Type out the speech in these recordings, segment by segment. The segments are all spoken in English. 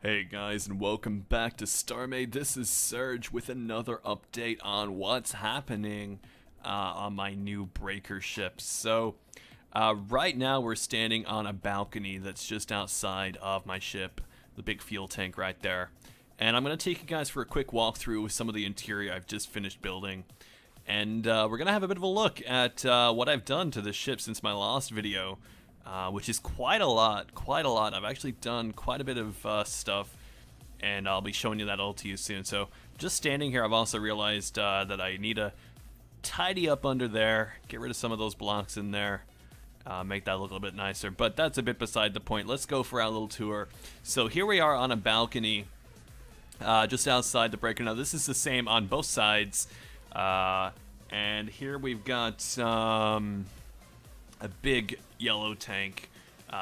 Hey guys, and welcome back to StarMade. This is Serge with another update on what's happening on my new breaker ship. So, right now we're standing on a balcony that's just outside of my ship, the big fuel tank right there. And I'm going to take you guys for a quick walkthrough with some of the interior I've just finished building. And we're going to have a bit of a look at what I've done to this ship since my last video. Which is quite a lot. I've actually done quite a bit of stuff, and I'll be showing you that all to you soon. So just standing here, I've also realized that I need to tidy up under there, get rid of some of those blocks in there, make that look a little bit nicer. But that's a bit beside the point. Let's go for our little tour. So here we are on a balcony just outside the breaker. Now this is the same on both sides, and here we've got a big yellow tank,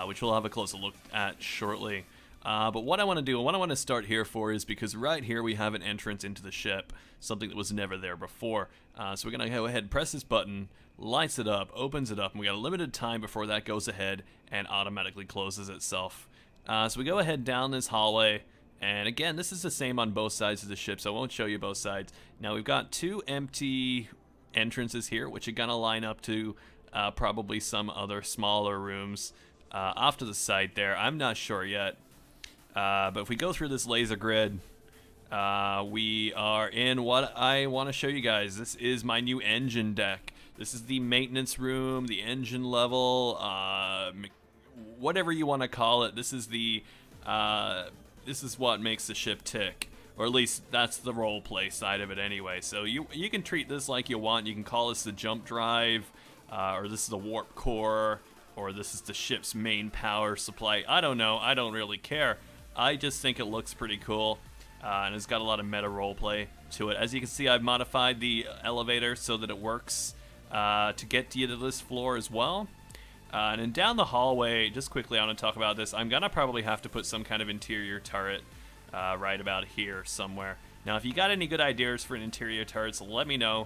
which we'll have a closer look at shortly. But what I want to do, and what I want to start here for is because right here we have an entrance into the ship, something that was never there before. So we're going to go ahead and press this button, lights it up, opens it up, and we got a limited time before that goes ahead and automatically closes itself. So we go ahead down this hallway, and again, this is the same on both sides of the ship, so I won't show you both sides. Now we've got two empty entrances here, which are going to line up to probably some other smaller rooms off to the side there. I'm not sure yet. But if we go through this laser grid, we are in what I want to show you guys. This is my new engine deck. This is the maintenance room, the engine level, whatever you want to call it. This is what makes the ship tick. Or at least that's the role play side of it anyway. So you can treat this like you want. You can call this the jump drive, or this is the warp core, or this is the ship's main power supply. I don't know. I don't really care. I just think it looks pretty cool, and it's got a lot of meta roleplay to it. As you can see, I've modified the elevator so that it works to get you to this floor as well. And then down the hallway, just quickly, I want to talk about this. I'm gonna probably have to put some kind of interior turret right about here somewhere. Now, if you got any good ideas for an interior turret, let me know.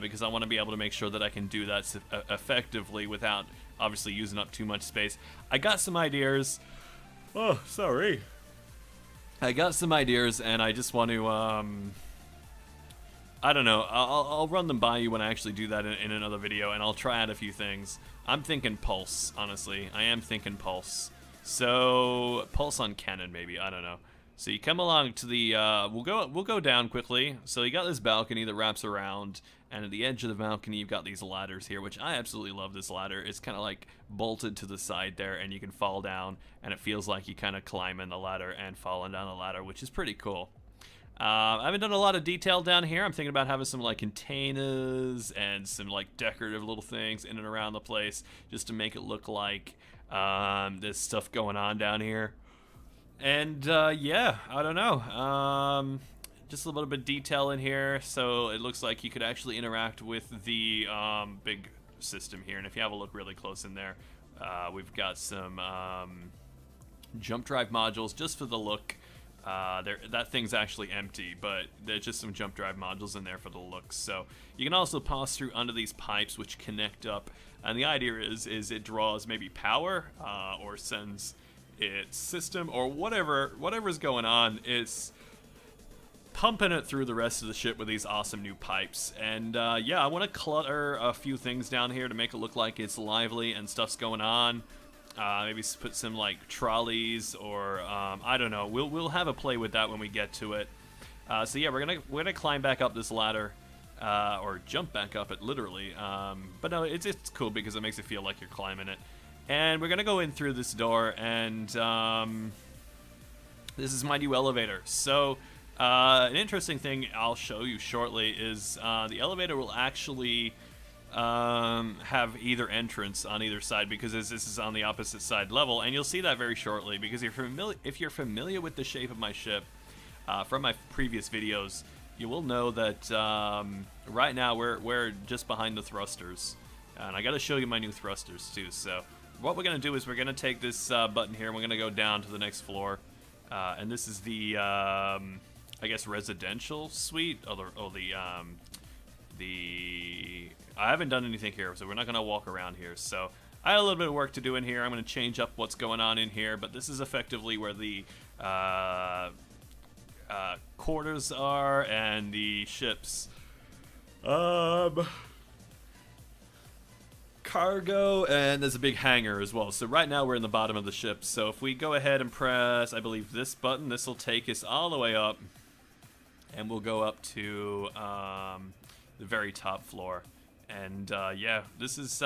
Because I want to be able to make sure that I can do that effectively without obviously using up too much space. I got some ideas. Oh, sorry. I got some ideas, and I just want to, I don't know. I'll run them by you when I actually do that in another video, and I'll try out a few things. I'm thinking pulse, honestly. I am thinking pulse. So, pulse on cannon, maybe. I don't know. So you come along to the, we'll go down quickly. So you got this balcony that wraps around, and at the edge of the balcony you've got these ladders here, which I absolutely love this ladder. It's kind of like bolted to the side there, and you can fall down, and it feels like you kind of climbing the ladder and falling down the ladder, which is pretty cool. I haven't done a lot of detail down here. I'm thinking about having some like containers and some like decorative little things in and around the place, just to make it look like there's stuff going on down here. And yeah, I don't know. Just a little bit of detail in here, so it looks like you could actually interact with the big system here. And if you have a look really close in there, we've got some jump drive modules just for the look. That thing's actually empty, but there's just some jump drive modules in there for the looks. So you can also pass through under these pipes which connect up, and the idea is it draws maybe power or sends its system or whatever's going on. It's pumping it through the rest of the ship with these awesome new pipes. And yeah, I want to clutter a few things down here to make it look like it's lively and stuff's going on. Maybe put some like trolleys or I don't know. We'll have a play with that when we get to it. So yeah, we're gonna climb back up this ladder or jump back up it literally. But no, it's cool because it makes it feel like you're climbing it. And we're gonna go in through this door, and this is my new elevator. So an interesting thing I'll show you shortly is the elevator will actually have either entrance on either side, because this is on the opposite side level, and you'll see that very shortly. Because if you're familiar with the shape of my ship from my previous videos, you will know that right now we're just behind the thrusters, and I got to show you my new thrusters too. So what we're going to do is we're going to take this button here, and we're going to go down to the next floor. And this is the, I guess, residential suite. I haven't done anything here, so we're not going to walk around here. So I have a little bit of work to do in here. I'm going to change up what's going on in here, but this is effectively where the quarters are and the ship's cargo, and there's a big hangar as well. So right now we're in the bottom of the ship. So if we go ahead and press, I believe, this button, this will take us all the way up, and we'll go up to the very top floor. And yeah, this is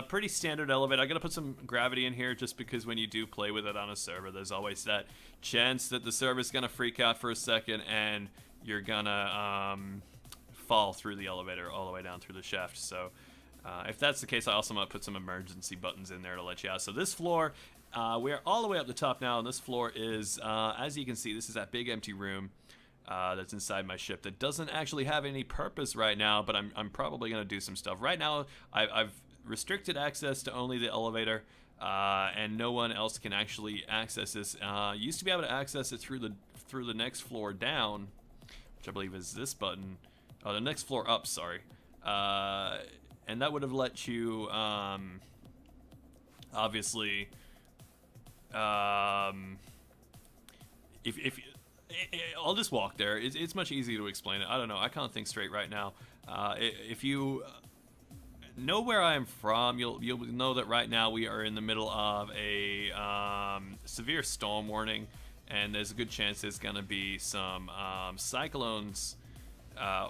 pretty standard elevator. I gotta put some gravity in here just because when you do play with it on a server, there's always that chance that the server's gonna freak out for a second and you're gonna fall through the elevator all the way down through the shaft. So if that's the case, I also might put some emergency buttons in there to let you out. So this floor, we're all the way up the top now, and this floor is, as you can see, this is that big empty room that's inside my ship that doesn't actually have any purpose right now, but I'm probably going to do some stuff. Right now, I've restricted access to only the elevator, and no one else can actually access this. Used to be able to access it through the next floor down, which I believe is this button. Oh, the next floor up, sorry. And that would have let you, obviously, if I'll just walk there. It's much easier to explain it. I don't know. I can't think straight right now. If you know where I'm from, you'll know that right now we are in the middle of a severe storm warning, and there's a good chance there's going to be some cyclones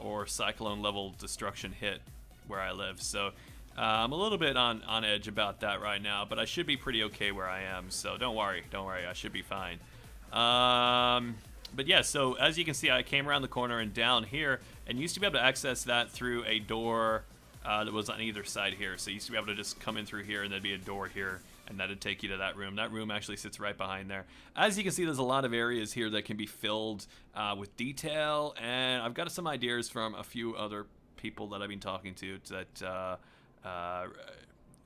or cyclone level destruction hit where I live. So I'm a little bit on edge about that right now, but I should be pretty okay where I am. So don't worry, I should be fine. But yeah, so as you can see, I came around the corner and down here, and used to be able to access that through a door that was on either side here. So you used to be able to just come in through here, and there'd be a door here, and that'd take you to that room. That room actually sits right behind there. As you can see, there's a lot of areas here that can be filled with detail, and I've got some ideas from a few other people that I've been talking to that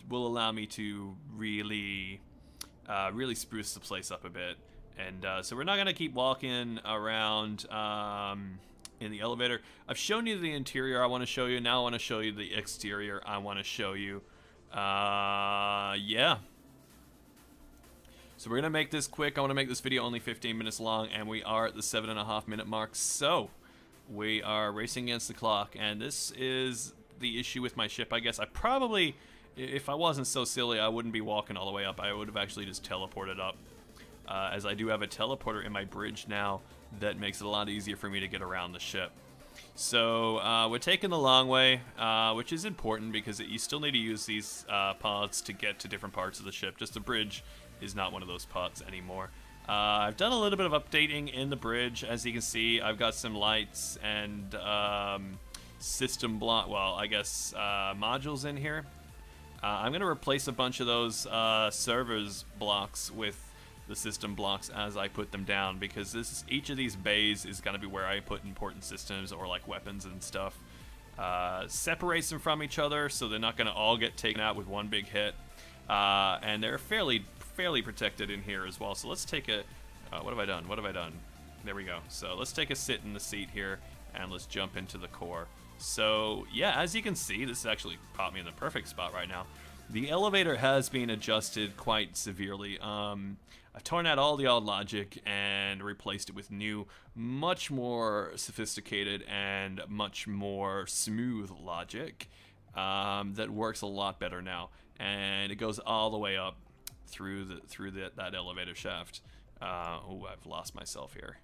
will allow me to really spruce the place up a bit. And so we're not going to keep walking around in the elevator. I've shown you the interior I want to show you. Now I want to show you the exterior I want to show you. Yeah. So we're going to make this quick. I want to make this video only 15 minutes long, and we are at the 7.5 minute mark. So we are racing against the clock, and this is the issue with my ship, I guess. I probably, if I wasn't so silly, I wouldn't be walking all the way up. I would have actually just teleported up. As I do have a teleporter in my bridge now that makes it a lot easier for me to get around the ship. So we're taking the long way, which is important because you still need to use these pods to get to different parts of the ship. Just the bridge is not one of those pods anymore. I've done a little bit of updating in the bridge. As you can see, I've got some lights and system block, well, I guess modules in here. I'm going to replace a bunch of those servers blocks with the system blocks as I put them down, because each of these bays is going to be where I put important systems or like weapons and stuff. Separates them from each other so they're not going to all get taken out with one big hit, and they're fairly protected in here as well. So let's take a what have I done? There we go. So let's take a sit in the seat here and let's jump into the core. So yeah, as you can see, this actually popped me in the perfect spot right now. The elevator has been adjusted quite severely. I've torn out all the old logic and replaced it with new, much more sophisticated and much more smooth logic that works a lot better now. And it goes all the way up through that elevator shaft. Oh, I've lost myself here.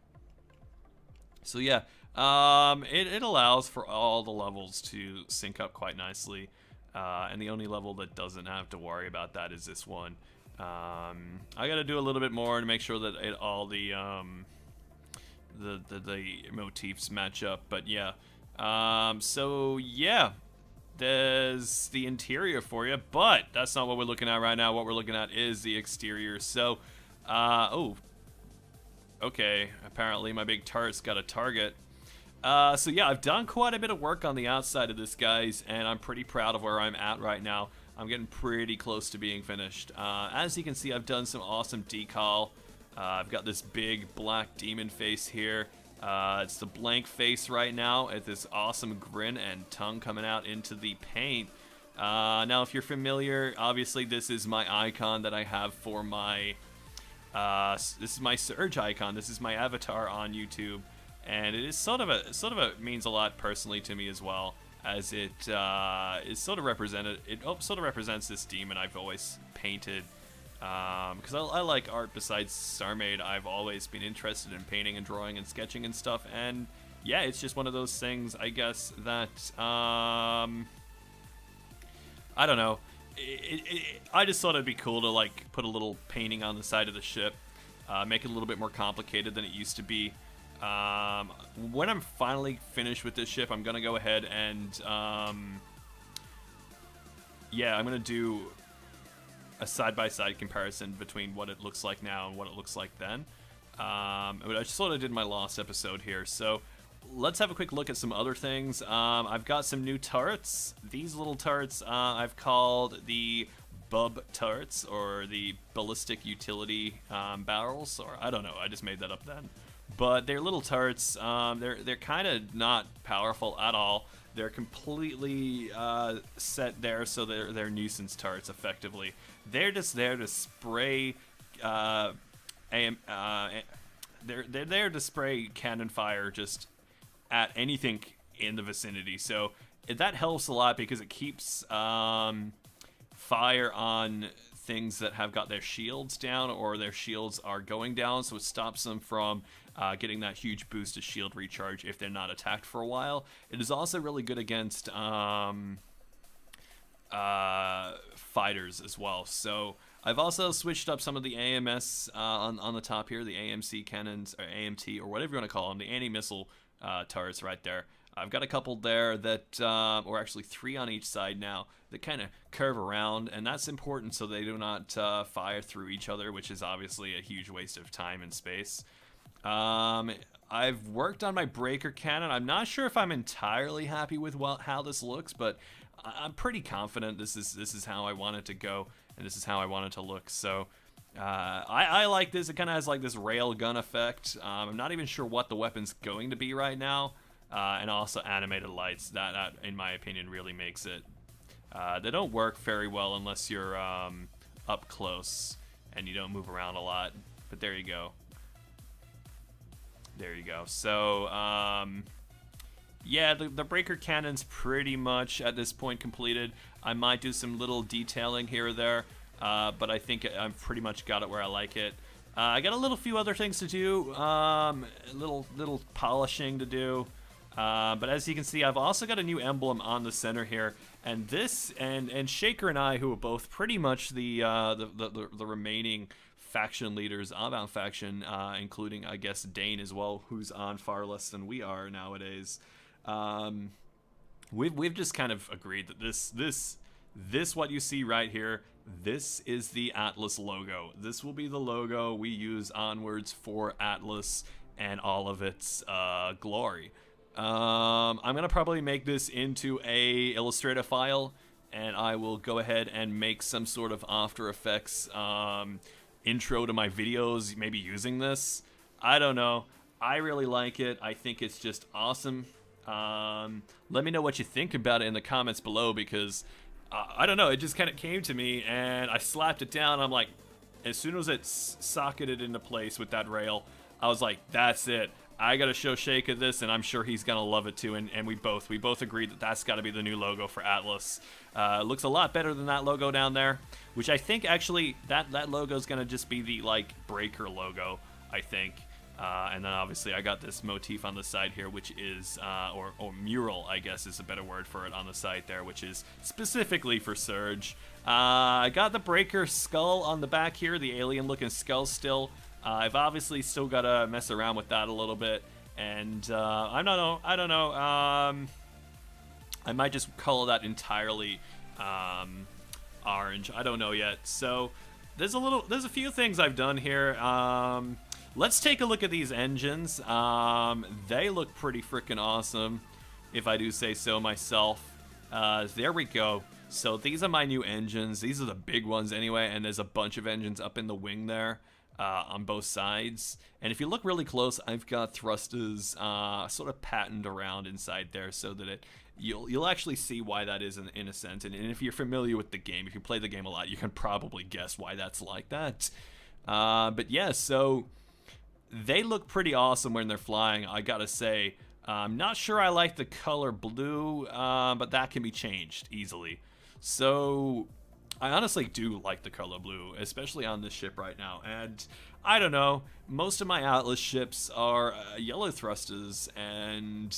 So yeah, it allows for all the levels to sync up quite nicely. And the only level that doesn't have to worry about that is this one. I got to do a little bit more to make sure that all the motifs match up. But yeah, so yeah, there's the interior for you. But that's not what we're looking at right now. What we're looking at is the exterior. So, oh, okay. Apparently my big turret's got a target. So yeah, I've done quite a bit of work on the outside of this, guys, and I'm pretty proud of where I'm at right now. I'm getting pretty close to being finished. As you can see, I've done some awesome decal. I've got this big black demon face here. It's the blank face right now at this awesome grin and tongue coming out into the paint. Now, if you're familiar, obviously this is my icon that I have for my, this is my Surge icon. This is my avatar on YouTube, and it is sort of a means a lot personally to me as well, as it is sort of represented. It sort of represents this demon I've always painted. Because I like art besides StarMade. I've always been interested in painting and drawing and sketching and stuff, and yeah, it's just one of those things, I guess, that, I don't know, I just thought it'd be cool to, like, put a little painting on the side of the ship, make it a little bit more complicated than it used to be. When I'm finally finished with this ship, I'm gonna go ahead and, yeah, I'm gonna do a side-by-side comparison between what it looks like now and what it looks like then. But I just sort of did my last episode here, so let's have a quick look at some other things. I've got some new turrets. These little turrets I've called the Bub turrets, or the ballistic utility barrels, or I don't know, I just made that up then. But they're little turrets. They're kind of not powerful at all. They're completely set there, so they're nuisance turrets effectively. They're just there to spray. They're there to spray cannon fire just at anything in the vicinity. So that helps a lot because it keeps fire on things that have got their shields down or their shields are going down. So it stops them from getting that huge boost of shield recharge if they're not attacked for a while. It is also really good against fighters as well. So I've also switched up some of the AMS on the top here, the AMC cannons, or AMT, or whatever you want to call them, the anti-missile turrets right there. I've got a couple there that, or actually 3 on each side now, that kind of curve around, and that's important so they do not fire through each other, which is obviously a huge waste of time and space. I've worked on my breaker cannon. I'm not sure if I'm entirely happy with how this looks, but I'm pretty confident this is how I want it to go, and this is how I want it to look. So I like this. It kind of has like this rail gun effect. I'm not even sure what the weapon's going to be right now, and also animated lights. That in my opinion really makes it. They don't work very well unless you're up close and you don't move around a lot. But there you go. There you go. So, yeah, the breaker cannon's pretty much at this point completed. I might do some little detailing here or there, but I think I've pretty much got it where I like it. I got a few other things to do, little polishing to do. But as you can see, I've also got a new emblem on the center here, and this and Shaker and I, who are both pretty much the remaining faction leaders of our faction, including, I guess, Dane as well, who's on far less than we are nowadays. We've just kind of agreed that this what you see right here, this is the Atlas logo. This will be the logo we use onwards for Atlas and all of its glory. I'm gonna probably make this into a Illustrator file, and I will go ahead and make some sort of After Effects intro to my videos, maybe using this. I don't know. I really like it. I think it's just awesome. Let me know what you think about it in the comments below, because I don't know, it just kind of came to me and I slapped it down. I'm like, as soon as it socketed into place with that rail, I was like, that's it. I gotta show Shaker this, and I'm sure he's gonna love it too. And we both agreed that that's gotta be the new logo for Atlas. Looks a lot better than that logo down there, which I think actually that logo is gonna just be the like breaker logo, I think. And then obviously I got this motif on the side here, which is or mural, I guess is a better word for it, on the side there, which is specifically for Surge. I got the breaker skull on the back here, the alien looking skull still. I've obviously still got to mess around with that a little bit, and I don't know. I might just color that entirely orange. I don't know yet. So there's a few things I've done here. Let's take a look at these engines. They look pretty freaking awesome, if I do say so myself. There we go. So these are my new engines. These are the big ones anyway, and there's a bunch of engines up in the wing there. on both sides. And if you look really close, I've got thrusters sort of patterned around inside there so that you'll actually see why that is in a sense. And if you're familiar with the game, if you play the game a lot, you can probably guess why that's like that. But yeah, so they look pretty awesome when they're flying, I gotta say. I'm not sure I like the color blue, but that can be changed easily. So I honestly do like the color blue, especially on this ship right now. And I don't know, most of my Atlas ships are yellow thrusters, and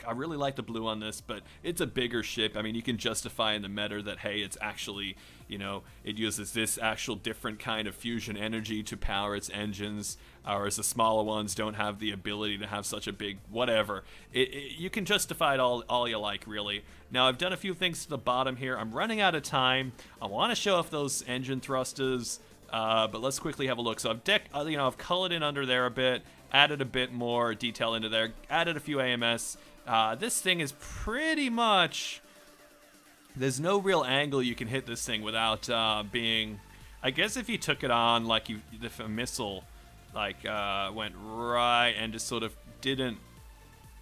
I really like the blue on this, but it's a bigger ship. I mean, you can justify in the meta that, hey, it's actually, you know, it uses this actual different kind of fusion energy to power its engines, whereas the smaller ones don't have the ability to have such a big whatever. You can justify it all you like, really. Now, I've done a few things to the bottom here. I'm running out of time. I want to show off those engine thrusters, but let's quickly have a look. So I've colored in under there a bit, added a bit more detail into there, added a few AMS. This thing is pretty much, there's no real angle you can hit this thing without being, I guess if you took it on, like if a missile like went right and just sort of didn't,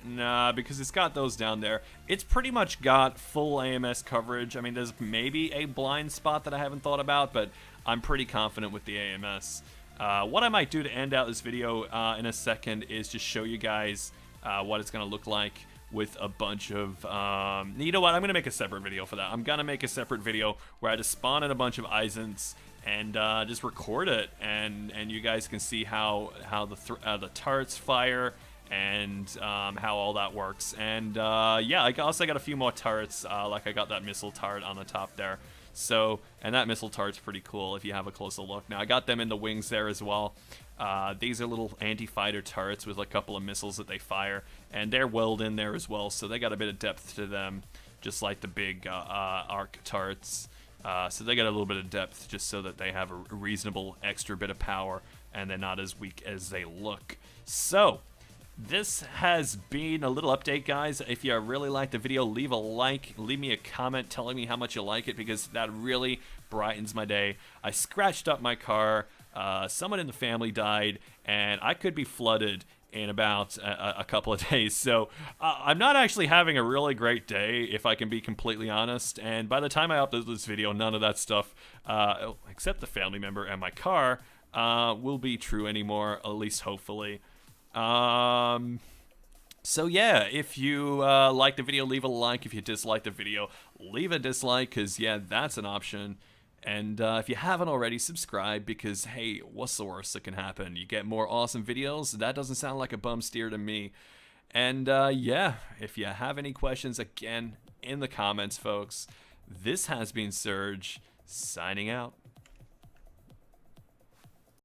nah, because it's got those down there. It's pretty much got full AMS coverage. I mean, there's maybe a blind spot that I haven't thought about, but I'm pretty confident with the AMS. What I might do to end out this video in a second is just show you guys what it's going to look like with a bunch of, you know what, I'm going to make a separate video for that. I'm going to make a separate video where I just spawn in a bunch of Eisens and just record it, and you guys can see how the turrets fire, and how all that works. And yeah, I also got a few more turrets, like I got that missile turret on the top there. So, and that missile turret's pretty cool if you have a closer look. Now, I got them in the wings there as well. These are little anti-fighter turrets with a couple of missiles that they fire, and they're welled in there as well, so they got a bit of depth to them, just like the big arc turrets. So they got a little bit of depth just so that they have a reasonable extra bit of power, and they're not as weak as they look. So, this has been a little update, guys. If you really liked the video, leave a like, leave me a comment telling me how much you like it, because that really brightens my day. I scratched up my car, someone in the family died, and I could be flooded in about a couple of days. So I'm not actually having a really great day, if I can be completely honest. And by the time I upload this video, none of that stuff, except the family member and my car, will be true anymore, at least hopefully. So yeah, if you like the video, leave a like. If you dislike the video, leave a dislike, because yeah, that's an option. And if you haven't already, subscribe, because hey, what's the worst that can happen? You get more awesome videos. That doesn't sound like a bum steer to me. And yeah, if you have any questions, again, in the comments, folks. This has been Surge, signing out.